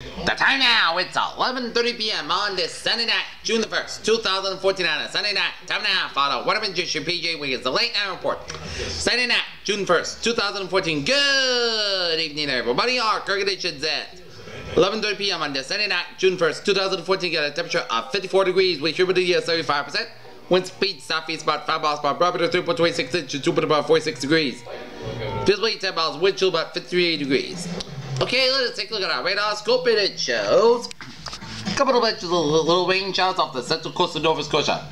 The time now, it's 11:30 p.m. on this Sunday night, June the 1st, 2014 on a Sunday night. Time now for the Waterman Junior PJ Wiggins, the late night report. Sunday night, June 1st, 2014. Good evening, everybody. Our current conditions at 11:30 p.m. on this Sunday night, June 1st, 2014. Got a temperature of 54 degrees with humidity of 75%. Wind speed southeast about 5 miles per hour. Barometer 3.26 inches, 2 about 46 degrees. Visibly 10 miles. Wind chill about 53 degrees. Okay, let's take a look at our radar scope, and it shows a couple of bunches of little rain showers off the central coast of Nova Scotia.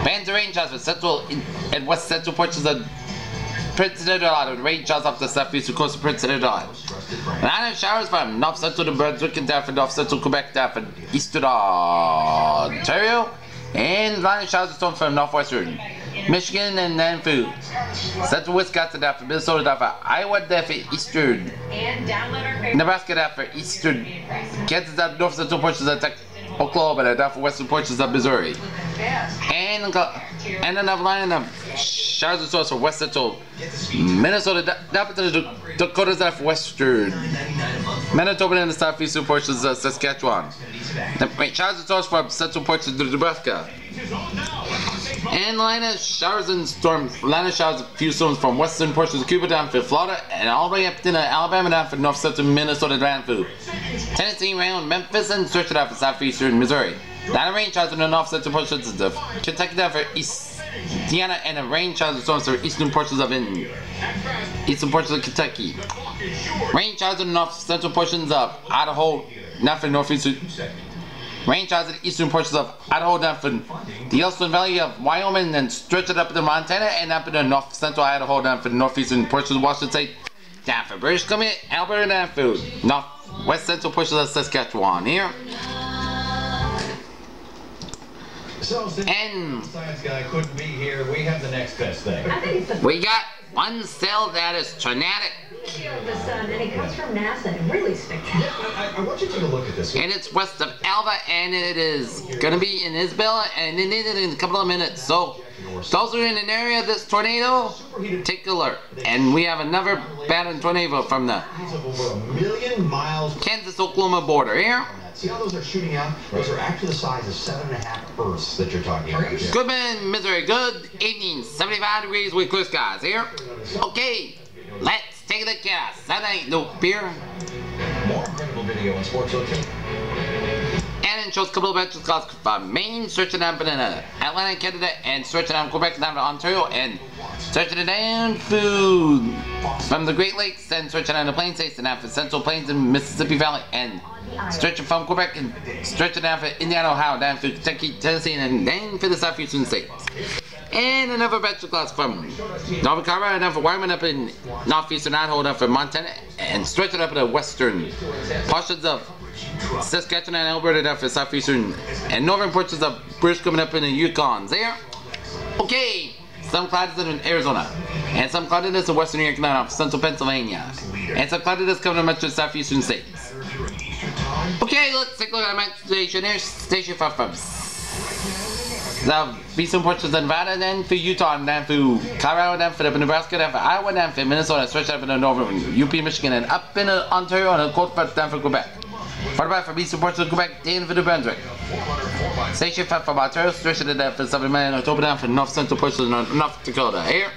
Bands of rain showers for central and west central portions of Prince Edward Island. Rain showers off the southeastern coast of Prince Edward Island. Line of showers from north central to Brunswick and down from north central Quebec down from eastern Ontario. And line of showers from northwestern Michigan and then through central Wisconsin down from Minnesota down from Iowa down from eastern Nebraska down from eastern Kansas down north central portions of Oklahoma and down from western portions of Missouri. And another line of showers and storms from west central Minnesota down to the Dakotas down from western Manitoba and the southeastern portions of Saskatchewan. Showers and storms from central portions of Nebraska. And line of showers and storms, line of showers, a few storms from western portions of Cuba down to Florida and all the way up to Alabama down for north central Minnesota down to Tennessee around Memphis and stretching out for southeastern Missouri. Line of rain showers in the north central portions of Kentucky down for East Indiana and the rain showers and storms for eastern portions of Kentucky. Rain showers in the north central portions of Idaho, not for northeastern. Rain showers in the eastern portions of Idaho down from the Yellowstone Valley of Wyoming and stretch it up to Montana and up in the north central Idaho down for the northeastern portions of Washington State, down for British Columbia, Alberta down for northwest central portions of Saskatchewan here. And science guy couldn't be here. We have the next best thing. We got one cell that is tornadic. The sun, and it comes from NASA, and really spectacular. Yeah, I want you to take a look at this. And it's west of Alva, and it is going to be in Isabella, and it in a couple of minutes. So, those who are in an area of this tornado, take alert. And we have another bad tornado from the Over 1 million miles. Kansas-Oklahoma border here. See how those are shooting out? Those are actually the size of 7.5 Earths that you're talking about. Goodman, Missouri. Good evening. 75 degrees with clear skies here. Okay, let's take a look at us. That ain't no beer. More incredible video on Sports OK. And it shows a couple of benches from Maine, stretching down to Atlanta, Canada, and stretching down Quebec, down to Ontario, and stretching it down from the Great Lakes, and stretching down the Plains States, and down for Central Plains and Mississippi Valley, and stretching from Quebec, and stretching down for Indiana, Ohio, down for Kentucky, Tennessee, and then for the southeastern states. And another bench class from Northern Colorado, down for Wyoming, up in northeastern Idaho, down for Montana, and stretching up to the western portions of Saskatchewan and Alberta, down for southeastern and northern portions of British coming up in the Yukons there. Okay, some cloudiness in Arizona, and some cloudiness in western New York, central Pennsylvania, and some cloudiness coming up to the southeastern states. Okay, let's take a look at my station here. Station 5 from the eastern portions of Nevada, then for Utah, and then for Colorado, then for Nebraska, then for Iowa, then for Minnesota, stretched up in the northern UP, Michigan, and up in Ontario, and the coast part down for Quebec. Followed from eastern portions of Quebec, then for New Brunswick. Station 5 from Ontario, stretched it down for 7 million, October, down for north central portions of North Dakota here.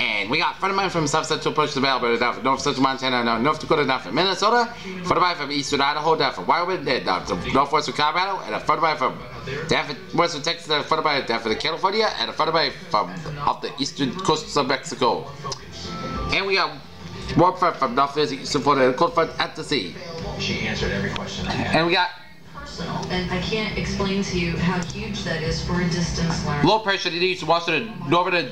And we got front of mine from south central portions of Alberta, down for north central Montana, down North Dakota, down for Minnesota. Front of mine from eastern Idaho, down for Wyoming, then down to northwestern Colorado, and a front of mine from down for western Texas, and a front of mine down for the California, and a front of mine from off the eastern coast of Mexico. And we got warm front from northwest eastern Florida, and a cold front at the sea. She answered every question I had. And we got And I can't explain to you how huge that is for a distance learner. low pressure to the east, Washington, northern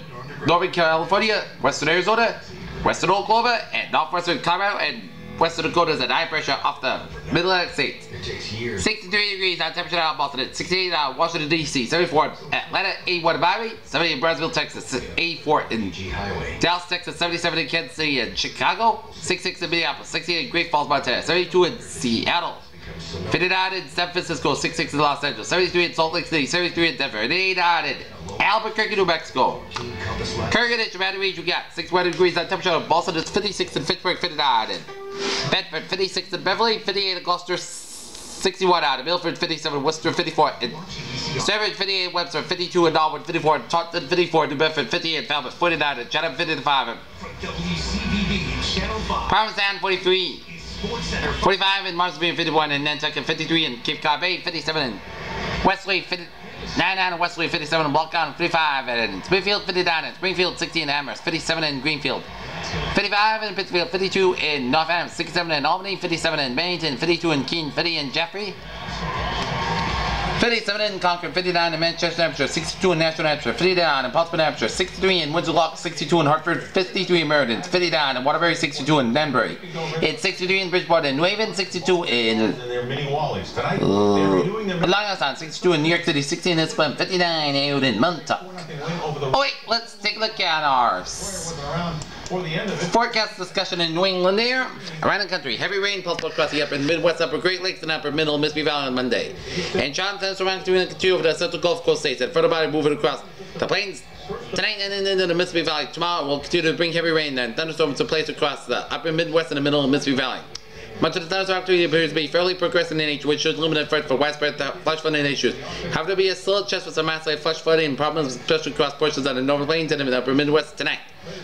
California, western Arizona, western Oklahoma, and northwestern Colorado, and western Dakota is at high pressure off the Mid-Atlantic states. It takes years. 63 degrees on temperature out of Boston, 68 out of Washington, D.C., 74 in Atlanta, 81 in Miami, 70 in Brownsville, Texas, 84 in Dallas, Texas, 77 in Kansas City and Chicago, 66 in Minneapolis, 68 in Great Falls, Montana, 72 in Seattle, 59 in San Francisco, 66 in Los Angeles, 73 in Salt Lake City, 73 in Denver, and 89 in Albuquerque, New Mexico. Current condition, Baton Rouge, we got 61 degrees on temperature. Boston is 56 and Pittsburgh 59. Bedford 56 at Beverly, 58 at Gloucester, 61 out of Milford, 57 Worcester, 54 at Sturbridge, 58 Webster, 52 at Norwood, 54 at Taunton, 54 at New Bedford, 58 at Falmouth, 49 at Chatham, 55 at Parmesan, 43. 45 in Marsden, 51 in Nantucket, 53 in Cape Cod Bay, 57 in Wesley, 99 in Wesley, 57 in Blockdown, 55 in Springfield, 59 in Springfield, 60 in Amherst, 57 in Greenfield, 55 in Pittsfield, 52 in Northampton, 67 in Albany, 57 in Bennington, 52 in Keene, 50 in Jeffrey, 57 in Concord, 59 in Manchester, Hampshire, 62 in Nashville, Hampshire, 59 in Portsmouth, Hampshire, 63 in Windsor Loch, 62 in Hartford, 53 in Meriden, 59 in Waterbury, 62 in Danbury, it's 63 in Bridgeport and New Haven, 62 in Long Island, 62 in New York City, 16 in Islam, 59 out in Montauk. Oh wait, let's take a look at our forecast discussion in New England there. Around the country, heavy rain possible across the upper and Midwest, upper Great Lakes, and upper middle Mississippi Valley on Monday. And thunderstorms around the country over the central Gulf Coast states and further by moving across the plains tonight and into the Mississippi Valley. Tomorrow will continue to bring heavy rain and thunderstorms to place across the upper Midwest and the middle of Mississippi Valley. Much of the thunderstorm activity appears to be fairly progressive in nature, which should limit threat for widespread flash flooding issues. However, there will be a still chance for some massive flash flooding and problems, especially across portions of the northern plains and the upper Midwest tonight.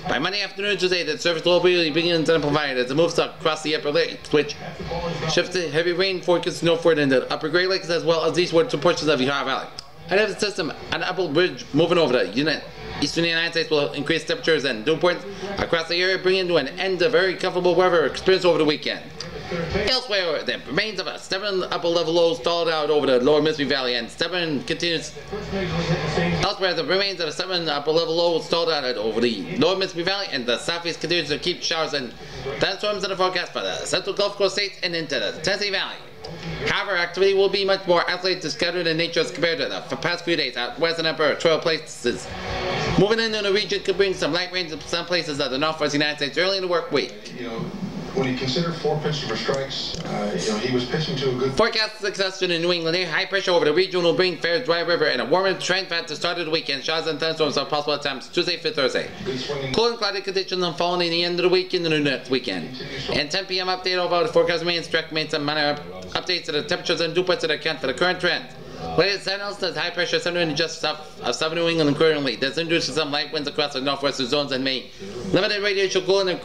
By Monday afternoon Tuesday, the surface will be beginning to provide as it moves up across the upper lakes, which shifts to heavy rain forecast northward into the upper Great Lakes as well as eastward to portions of the Ohio Valley. Ahead of the system, an upper bridge moving over the eastern United States will increase temperatures and dew points across the area, bringing to an end the very comfortable weather experienced over the weekend. Elsewhere, the remains of a stubborn upper level low stalled out over the lower Mississippi Valley and stubborn continues. Elsewhere, the remains of a stubborn upper level low stalled out over the lower Mississippi Valley and the southeast continues to keep showers and thunderstorms in the forecast for the central Gulf Coast states and into the Tennessee Valley. However, activity will be much more isolated and scattered in nature as compared to the past few days out west and upper trail places. Moving into the region could bring some light rain to some places of the northwest United States early in the work week. When he considered 4 pitches for strikes, he was pitching to a good... Forecast succession in New England here. High pressure over the region will bring fair dry river and a warmer trend at the start of the weekend. Showers and thunderstorms are possible at times Tuesday through Thursday. Cool and cloudy conditions on following the end of the week into the next weekend. And 10 p.m. update over the forecast remains direct made some minor updates to the temperatures and dew points that account for the current trend. Latest signals that high pressure centering just south of southern New England currently. This induces some light winds across the northwestern zones and may limited radiation cooling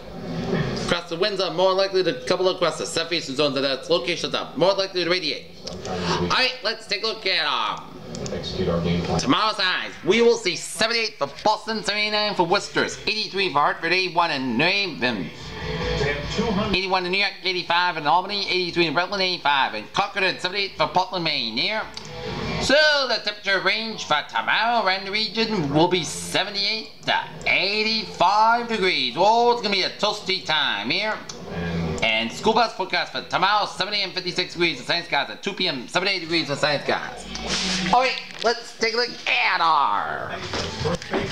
across the winds are more likely to couple across the southeastern zones and its locations are more likely to radiate. Alright, let's take a look at tomorrow's highs. We will see 78 for Boston, 79 for Worcester, 83 for Hartford, 81 in New Haven, 81 in New York, 85 in Albany, 83 in Brooklyn, 85 in Concord, and 78 for Portland, Maine here. So the temperature range for tomorrow around the region will be 78 to 85 degrees. Oh, it's going to be a toasty time here. And school bus forecast for tomorrow, 7 a.m. 56 degrees for Science Guys, at 2 p.m. 78 degrees for Science Guys. Alright, let's take a look at our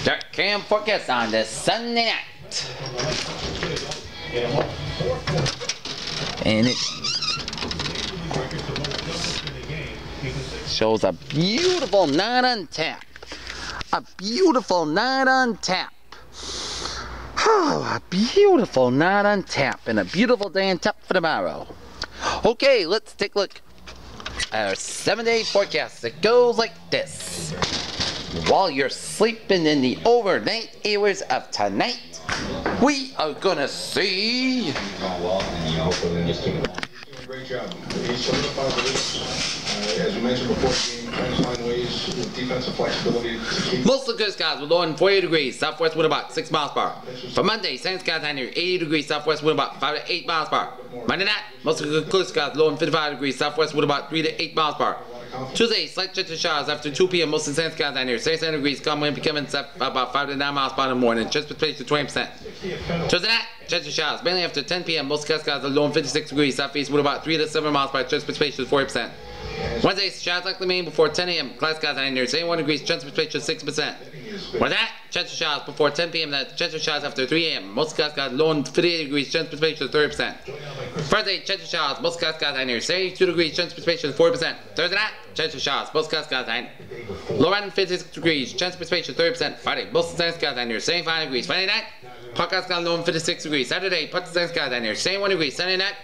dark cam forecast on this Sunday night. And it shows a beautiful night on tap. A beautiful night on tap. Oh, a beautiful night on tap and a beautiful day on tap for tomorrow. Okay, let's take a look at our 7-day forecast. It goes like this. While you're sleeping in the overnight hours of tonight, we are gonna see... Great job. He solidified the lead. As we mentioned before the game, trying to find ways with defensive flexibility to keep... Mostly good skies with low in 48 degrees, southwest wind about 6 miles per hour. For Monday, sunny skies high near 80 degrees, southwest wind about 5 to 8 miles per hour. Monday night, mostly good skies, low in 55 degrees, southwest wind about 3 to 8 miles per hour. Tuesday, slight chance of showers after 2 p.m. Mostly sunny skies high near 67 degrees, calm wind becoming about 5 to 9 miles per hour in the morning, chance of to 20%. Tuesday night, chance of showers mainly after 10 p.m. Most skies are low in 56 degrees, southeast wind about 3 to 7 miles per hour, chance of 40%. Wednesday, showers likely mainly before 10 a.m. Cloud skies high near 71 degrees, chance of 6%. Wednesday, chance of showers before 10 p.m. Chance of showers after 3 a.m. Most skies got low in 58 degrees, chance of 30%. Thursday, chance of showers, most skies got high near 72 degrees, chance of 4%. Thursday night, chance of showers, most skies got high low in 56 degrees, chance of 30%. Friday, most skies got high near 75 degrees. Friday night, Hawkeyes got low and 56 degrees. Saturday, put the sun skies down here, 71 degrees. Sunday night,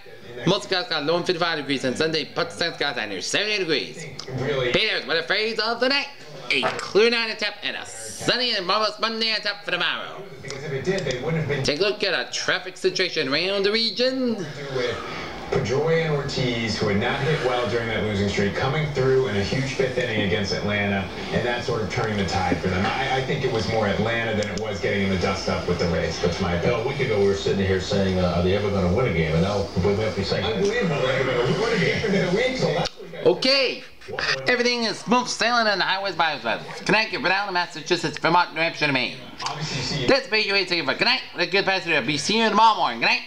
most skies got low and 55 degrees. And Sunday, put the sun skies down here, 70 degrees. Peters with a phrase of the night. A clear night at tap and a sunny and marvelous Monday at tap for tomorrow. Because if it did, they wouldn't have been. Take a look at a traffic situation around the region. With Pedroia and Ortiz, who had not hit well during that losing streak, coming through in a huge fifth inning against Atlanta, and that sort of turning the tide for them. I think it was more Atlanta than it was getting the dust up with the Rays. That's my opinion. A week ago, we were sitting here saying, are they ever going to win a game? And now we have to say, Unbelievable. We won a game in a week, so last week. Okay. Everything is smooth sailing on the highways, byways, Connecticut, Rhode Island, Massachusetts, Vermont, New Hampshire, and Maine. Obviously, you see That's Major Way saying for good night. With a good passage. Be seeing you tomorrow morning. Good night.